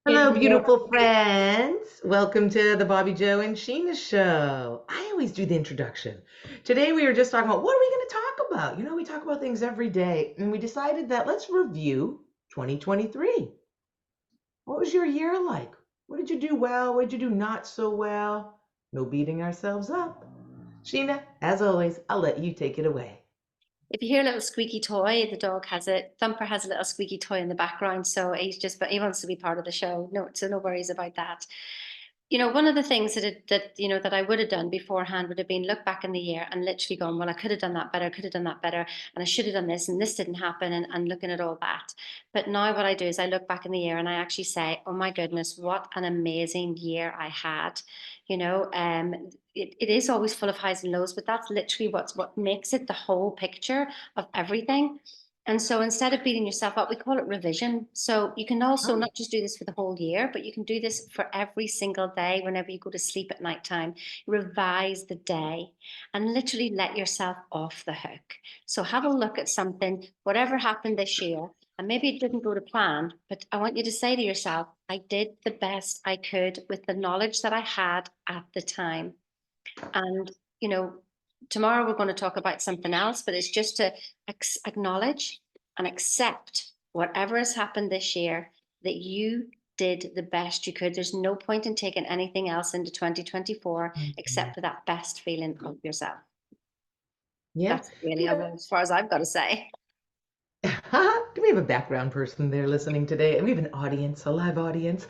Good Hello, beautiful morning. friends. Welcome to the Bobbi Jo and Sheena show. I always do the introduction. Today we were just talking about what are we going to talk about? We talk about things every day, and we decided that let's review 2023. What was your year like? What did you do well? What did you do not so well? No beating ourselves up. Sheena, as always, I'll let you take it away. If you hear a little squeaky toy, the dog has a Thumper has a little squeaky toy in the background, so but he wants to be part of the show. No, so no worries about that. One of the things that I would have done beforehand would have been look back in the year and literally gone, well, I could have done that better, I could have done that better, and I should have done this, and this didn't happen, and looking at all that. But now what I do is I look back in the year and I actually say, oh my goodness, what an amazing year I had. It is always full of highs and lows, but that's literally what makes it the whole picture of everything. And so instead of beating yourself up, we call it revision. So you can also Oh, not just do this for the whole year, but you can do this for every single day whenever you go to sleep at nighttime. Revise the day and literally let yourself off the hook. So have a look at something, whatever happened this year, and maybe it didn't go to plan, but I want you to say to yourself, I did the best I could with the knowledge that I had at the time. And, you know, tomorrow we're going to talk about something else, but it's just to acknowledge and accept whatever has happened this year, that you did the best you could. There's no point in taking anything else into 2024 mhm. except for that best feeling of yourself. Yeah. That's really as far as I've got to say. Do we have a background person there listening today? And we have an audience, a live audience.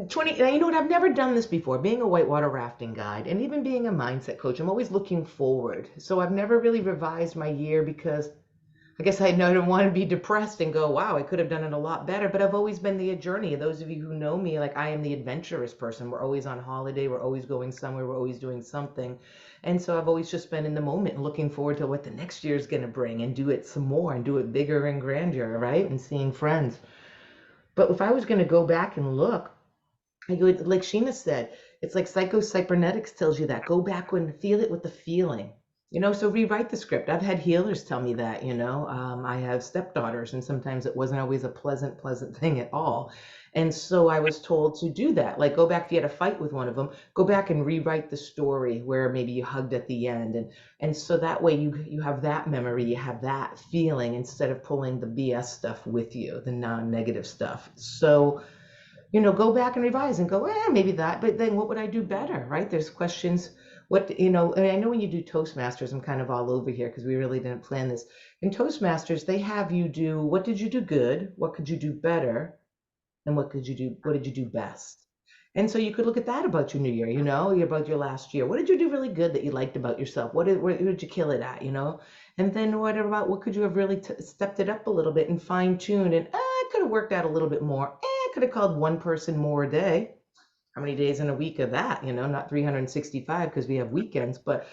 20, now, you know what? I've never done this before. Being a whitewater rafting guide and even being a mindset coach, I'm always looking forward. So I've never really revised my year because I guess I don't want to be depressed and go, wow, I could have done it a lot better. But I've always been the journey. Those of you who know me, like I am the adventurous person. We're always on holiday. We're always going somewhere. We're always doing something. And so I've always just been in the moment and looking forward to what the next year is going to bring and do it some more and do it bigger and grander, right? And seeing friends. But if I was going to go back and look, I go, like Sheena said, it's like psycho-cybernetics tells you that. Go back and feel it with the feeling. So rewrite the script. I've had healers tell me that, I have stepdaughters, and sometimes it wasn't always a pleasant thing at all. And so I was told to do that. Like, go back if you had a fight with one of them, go back and rewrite the story where maybe you hugged at the end. And so that way you have that memory, you have that feeling instead of pulling the BS stuff with you, the non-negative stuff. So go back and revise and go, maybe that, but then what would I do better, right? There's questions, and I know when you do Toastmasters, I'm kind of all over here because we really didn't plan this. In Toastmasters, they have you do, what did you do good? What could you do better? And what did you do best? And so you could look at that about your new year, about your last year. What did you do really good that you liked about yourself? What did you kill it at? And then what could you have really stepped it up a little bit and fine tuned and I could have worked out a little bit more. I could have called one person more a day. How many days in a week of that? Not 365 because we have weekends, but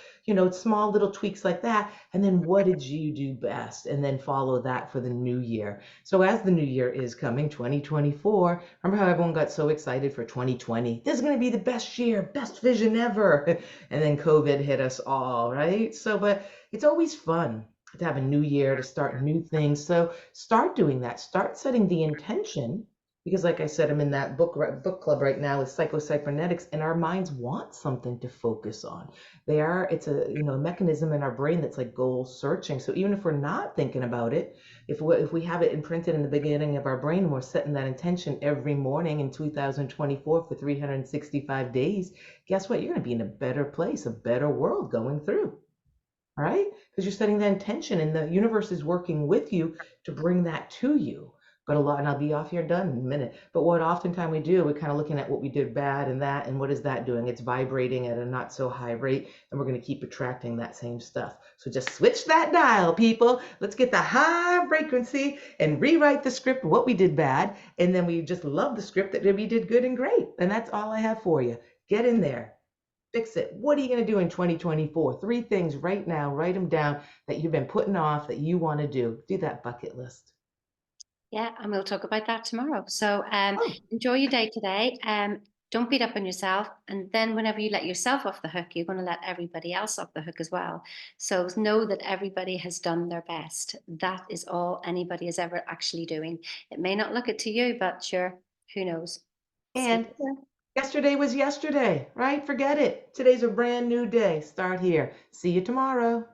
small little tweaks like that. And then what did you do best? And then follow that for the new year. So as the new year is coming, 2024, remember how everyone got so excited for 2020? This is going to be the best year, best vision ever. And then COVID hit us all, right? So, but it's always fun to have a new year, to start new things. So start doing that. Start setting the intention because like I said, I'm in that book club right now with psycho-cybernetics, and our minds want something to focus on. It's a a mechanism in our brain that's like goal searching. So even if we're not thinking about it, if we have it imprinted in the beginning of our brain and we're setting that intention every morning in 2024 for 365 days, guess what? You're going to be in a better place, a better world going through. All right? Because you're setting that intention and the universe is working with you to bring that to you. But a lot, and I'll be off here done in a minute. But what oftentimes we do, we're kind of looking at what we did bad and that, and what is that doing? It's vibrating at a not so high rate, and we're going to keep attracting that same stuff. So just switch that dial, people. Let's get the high frequency and rewrite the script, what we did bad, and then we just love the script that we did good and great. And that's all I have for you. Get in there. Fix it. What are you going to do in 2024? Three things right now, write them down that you've been putting off that you want to do. Do that bucket list. Yeah, and we'll talk about that tomorrow. So Oh, enjoy your day today. Don't beat up on yourself. And then whenever you let yourself off the hook, you're going to let everybody else off the hook as well. So know that everybody has done their best. That is all anybody is ever actually doing. It may not look it to you, but sure, who knows? See And you. yesterday was yesterday, right? Forget it. Today's a brand new day. Start here. See you tomorrow.